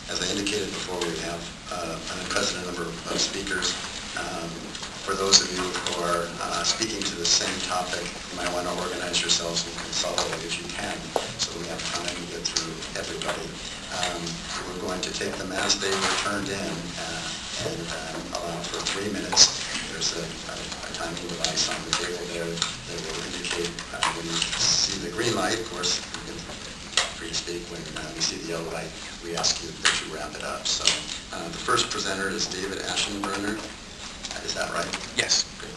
As I indicated before, we have an unprecedented number of speakers. For those of you who are speaking to the same topic, you might want to organize yourselves and consolidate if you can, so we have time to get through everybody. We're going to take them as they were turned in and allow for 3 minutes. There's a timing device on the table there that will indicate when you see the green light. Of course, you can free to speak. When we see the yellow light, we ask you that you wrap it up. So the first presenter is David Aschenbrenner. Is that right? Yes. Good.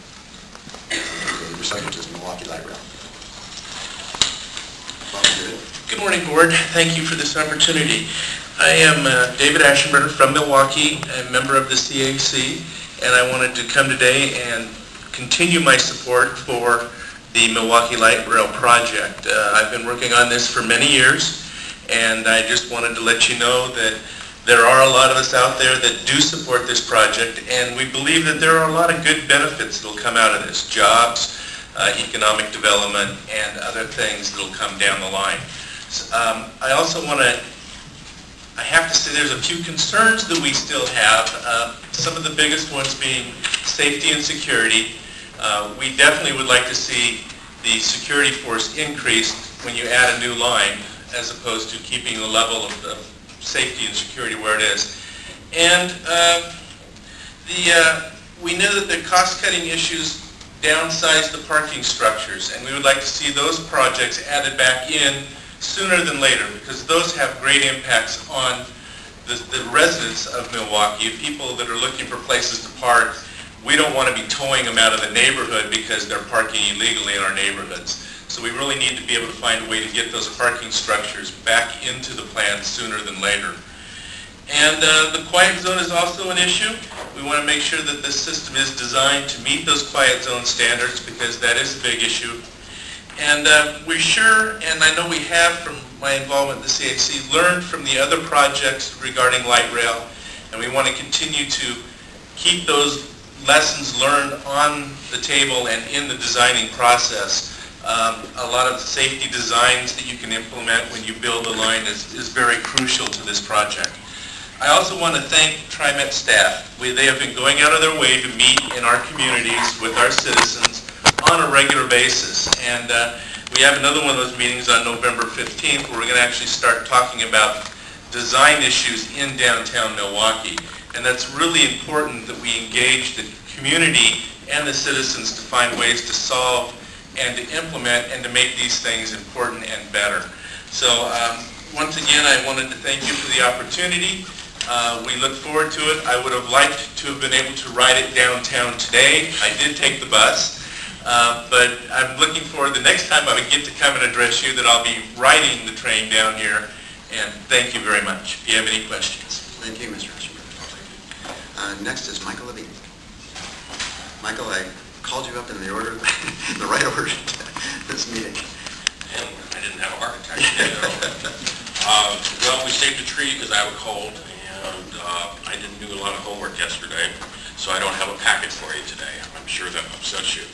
Your subject is Milwaukee Light Rail. Welcome, David. Good morning, Board. Thank you for this opportunity. I am David Aschenbrenner from Milwaukee, a member of the CAC, and I wanted to come today and continue my support for the Milwaukee Light Rail project. I've been working on this for many years, and I just wanted to let you know that there are a lot of us out there that do support this project, and we believe that there are a lot of good benefits that will come out of this. Jobs, economic development, and other things that will come down the line. I also want to, I have to say there's a few concerns that we still have. Some of the biggest ones being safety and security. We definitely would like to see the security force increased when you add a new line, as opposed to keeping the level of safety and security where it is. And we know that the cost-cutting issues downsize the parking structures, and we would like to see those projects added back in sooner than later, because those have great impacts on the residents of Milwaukee, people that are looking for places to park. We don't want to be towing them out of the neighborhood because they're parking illegally in our neighborhoods. So we really need to be able to find a way to get those parking structures back into the plan sooner than later. And the quiet zone is also an issue. We want to make sure that this system is designed to meet those quiet zone standards, because that is a big issue. And we're sure, and I know we have from my involvement in the CAC, learned from the other projects regarding light rail, and we want to continue to keep those lessons learned on the table and in the designing process. A lot of safety designs that you can implement when you build a line is very crucial to this project. I also want to thank TriMet staff. They have been going out of their way to meet in our communities with our citizens on a regular basis. And we have another one of those meetings on November 15th where we're going to actually start talking about design issues in downtown Milwaukee. And that's really important that we engage the community and the citizens to find ways to solve and to implement and to make these things important and better. So once again, I wanted to thank you for the opportunity. We look forward to it. I would have liked to have been able to ride it downtown today. I did take the bus, but I'm looking forward the next time I would get to come and address you that I'll be riding the train down here. And thank you very much. If you have any questions. Thank you, Mr. Aschenbrenner. Next is Michael Levine. Michael, I called you up in the order, the right order to this meeting. And I didn't have a heart attack today. Well, we saved a tree because I was cold, and I didn't do a lot of homework yesterday, so I don't have a packet for you today. I'm sure that upsets you.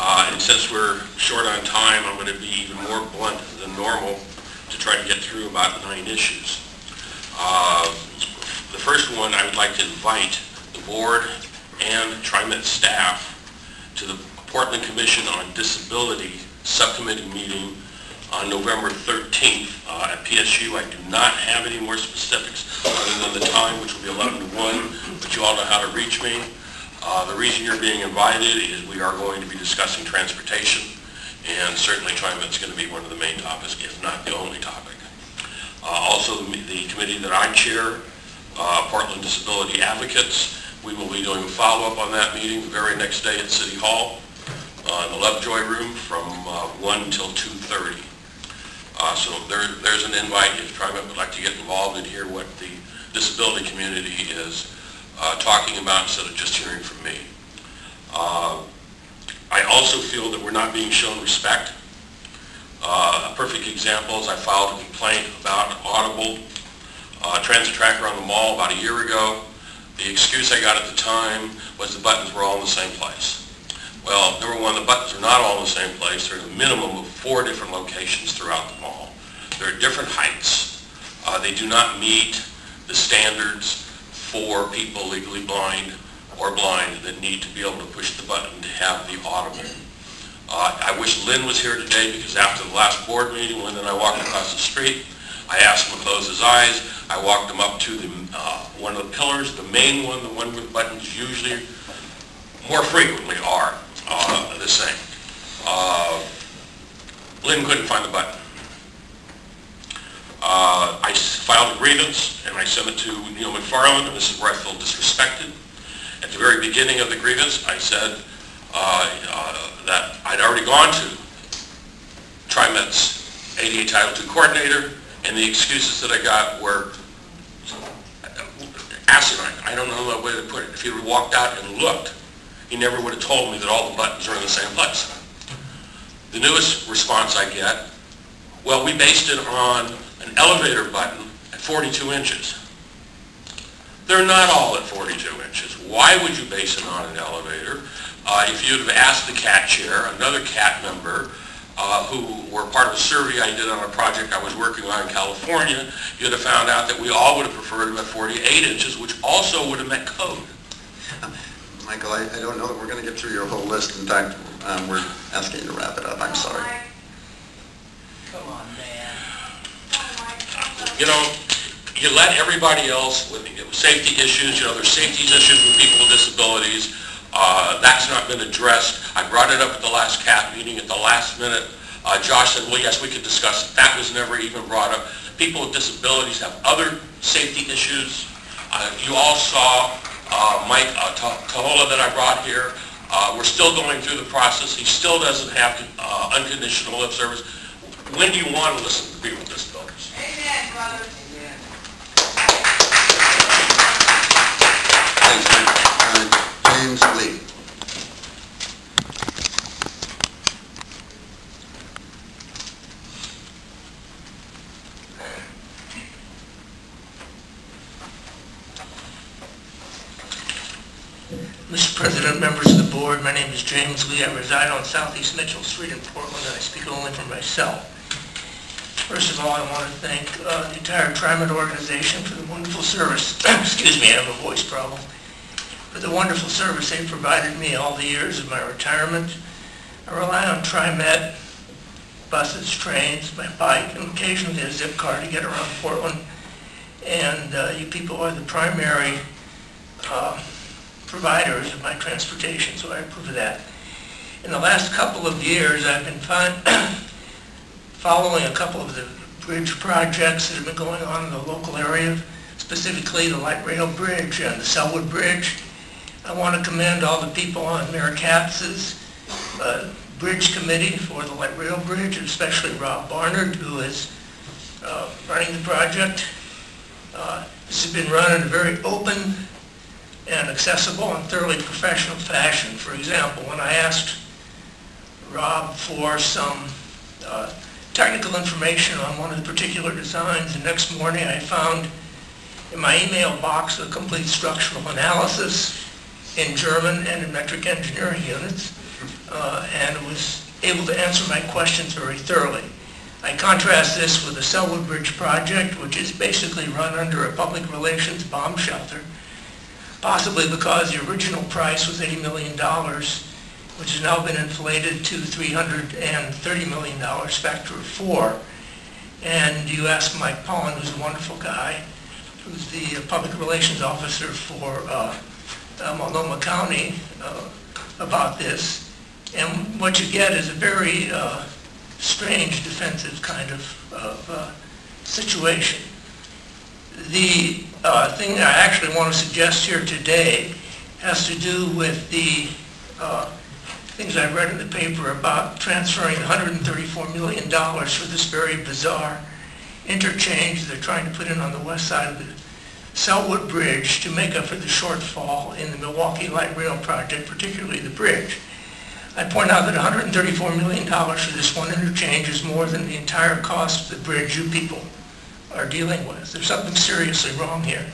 And since we're short on time, I'm going to be even more blunt than normal to try to get through about 9 issues. The first one, I would like to invite the board and TriMet staff to the Portland Commission on Disability subcommittee meeting on November 13th at PSU. I do not have any more specifics other than the time, which will be 11 to 1, but you all know how to reach me. The reason you're being invited is we are going to be discussing transportation, and certainly TriMet is going to be one of the main topics, if not the only topic. Also, the committee that I chair, Portland Disability Advocates, we will be doing a follow-up on that meeting the very next day at City Hall in the Lovejoy room from 1 until 2:30. So there's an invite if TriMet would like to get involved and hear what the disability community is talking about instead of just hearing from me. I also feel that we're not being shown respect. A perfect example is I filed a complaint about Audible transit tracker on the mall about a year ago. The excuse I got at the time was the buttons were all in the same place. Well, number one, the buttons are not all in the same place. There are a minimum of 4 different locations throughout the mall. They're at different heights. They do not meet the standards for people legally blind or blind that need to be able to push the button to have the audible. I wish Lynn was here today, because after the last board meeting, Lynn and I walked across the street. I asked him to close his eyes. I walked him up to the, one of the pillars, the main one, the one where the buttons usually more frequently are the same. Lynn couldn't find the button. I filed a grievance and I sent it to Neil McFarland, and this is where I feel disrespected. At the very beginning of the grievance, I said that I'd already gone to TriMet's ADA Title II coordinator, and the excuses that I got were asinine. I don't know what way to put it. If he would have walked out and looked, he never would have told me that all the buttons are in the same place. The newest response I get, well, we based it on an elevator button at 42 inches. They're not all at 42 inches. Why would you base it on an elevator? If you'd have asked the CAT chair, another CAT member, who were part of a survey I did on a project I was working on in California, you'd have found out that we all would have preferred about 48 inches, which also would have met code. Michael, I don't know that we're going to get through your whole list. In fact, we're asking you to wrap it up. I'm sorry. Come on, man. You know, you let everybody else with safety issues, you know, there's safety issues with people with disabilities. That's not been addressed. I brought it up at the last CAT meeting at the last minute. Josh said, well, yes, we could discuss it. That was never even brought up. People with disabilities have other safety issues. You all saw Mike Cahola that I brought here. We're still going through the process. He still doesn't have unconditional lip service. When do you want to listen to people with disabilities? Amen, brother. Amen. Thanks, Mike. James Lee. Mr. President, members of the board, my name is James Lee. I reside on Southeast Mitchell Street in Portland, and I speak only for myself. First of all, I want to thank the entire TriMet organization for the wonderful service. Excuse me, I have a voice problem. For the wonderful service they provided me all the years of my retirement. I rely on TriMet, buses, trains, my bike, and occasionally a zip car to get around Portland. And you people are the primary providers of my transportation, so I approve of that. In the last couple of years, I've been following a couple of the bridge projects that have been going on in the local area, specifically the light rail bridge and the Selwood Bridge. I want to commend all the people on Mayor Katz's bridge committee for the light rail bridge, especially Rob Barnard, who is running the project. This has been run in a very open and accessible and thoroughly professional fashion. For example, when I asked Rob for some technical information on one of the particular designs, the next morning I found in my email box a complete structural analysis in German and in metric engineering units, and was able to answer my questions very thoroughly. I contrast this with the Selwood Bridge project, which is basically run under a public relations bomb shelter, possibly because the original price was $80 million, which has now been inflated to $330 million, factor of 4. And you ask Mike Pollan, who's a wonderful guy, who's the public relations officer for Multnomah County, about this. And what you get is a very strange defensive kind of situation. The thing that I actually want to suggest here today has to do with the things I read in the paper about transferring $134 million for this very bizarre interchange they're trying to put in on the west side of the Selwood Bridge to make up for the shortfall in the Milwaukee Light Rail project, particularly the bridge. I point out that $134 million for this one interchange is more than the entire cost of the bridge you people are dealing with. There's something seriously wrong here.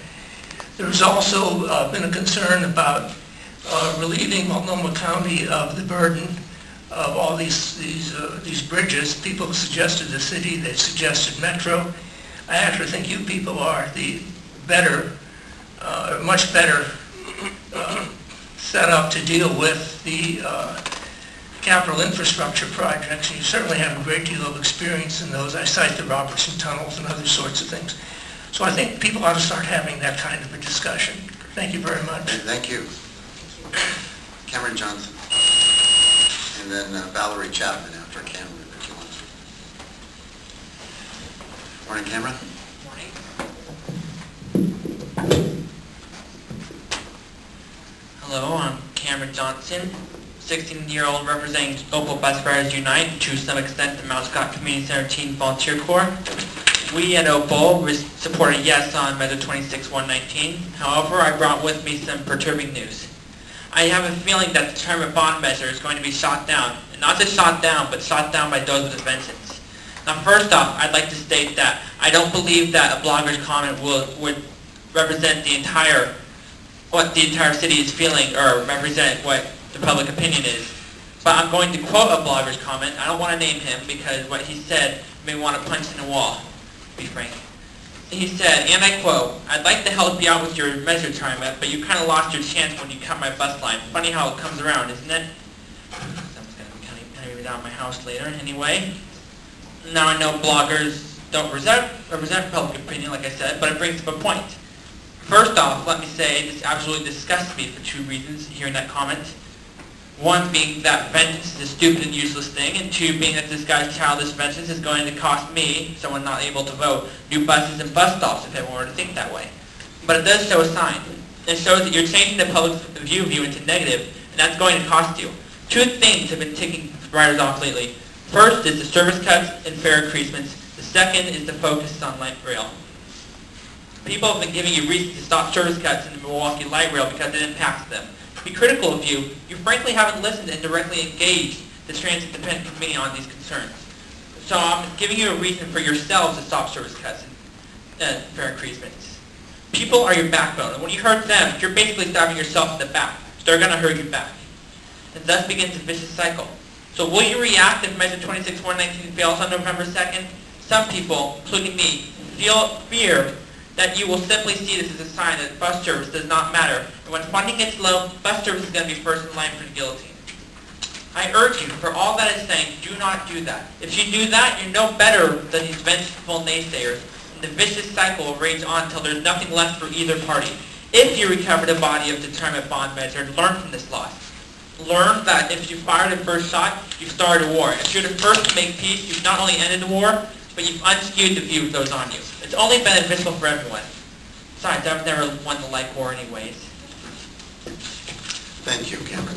There's also been a concern about relieving Multnomah County of the burden of all these bridges. People have suggested the city, they've suggested Metro. I actually think you people are the better, much better set up to deal with the capital infrastructure projects. You certainly have a great deal of experience in those. I cite the Robertson tunnels and other sorts of things. So I think people ought to start having that kind of a discussion. Thank you very much. Thank you. Cameron Johnson. And then Valerie Chapman after Cameron, if you want. Morning, Cameron. Hello, I'm Cameron Johnson, 16-year-old representing Opal Bus Riders Unite, to some extent the Mount Scott Community Center Teen Volunteer Corps. We at Opal supported yes on Measure 26-119. However, I brought with me some perturbing news. I have a feeling that the TriMet bond measure is going to be shot down, and not just shot down, but shot down by those with a vengeance. Now, first off, I'd like to state that I don't believe that a blogger's comment would represent what the entire city is feeling, or represent what the public opinion is. But I'm going to quote a blogger's comment. I don't want to name him because what he said made me want to punch in the wall, to be frank. He said, and I quote, "I'd like to help you out with your measure, TriMet, but you kind of lost your chance when you cut my bus line. Funny how it comes around, isn't it?" Someone's going to be cutting me down my house later. Anyway, now I know bloggers don't represent public opinion, like I said, but it brings up a point. First off, let me say this absolutely disgusts me for two reasons hearing that comment. One being that vengeance is a stupid and useless thing, and two being that this guy's childish vengeance is going to cost me, someone not able to vote, new buses and bus stops if everyone were to think that way. But it does show a sign. It shows that you're changing the public's view of you into negative, and that's going to cost you. Two things have been ticking riders off lately. First is the service cuts and fare increasements. The second is the focus on light rail. People have been giving you reasons to stop service cuts in the Milwaukee light rail because it impacts them. To be critical of you, you frankly haven't listened and directly engaged the Transit Independent Committee on these concerns. So I'm giving you a reason for yourselves to stop service cuts and fare increasements. People are your backbone, and when you hurt them, you're basically stabbing yourself in the back. So they're going to hurt you back. And thus begins a vicious cycle. So will you react if Measure 26-119 fails on November 2nd? Some people, including me, fear that you will simply see this as a sign that bus service does not matter, and when funding gets low, bus service is going to be first in line for the guillotine. I urge you, for all that is saying, do not do that. If you do that, you're no better than these vengeful naysayers, and the vicious cycle will rage on until there's nothing left for either party. If you recover the body of the TriMet bond measure, learn from this loss. Learn that if you fired the first shot, you've started a war. If you're the first to make peace, you've not only ended the war, but you've unskewed the view of those on you. It's only beneficial for everyone. Besides, I've never won the like war anyways. Thank you, Cameron.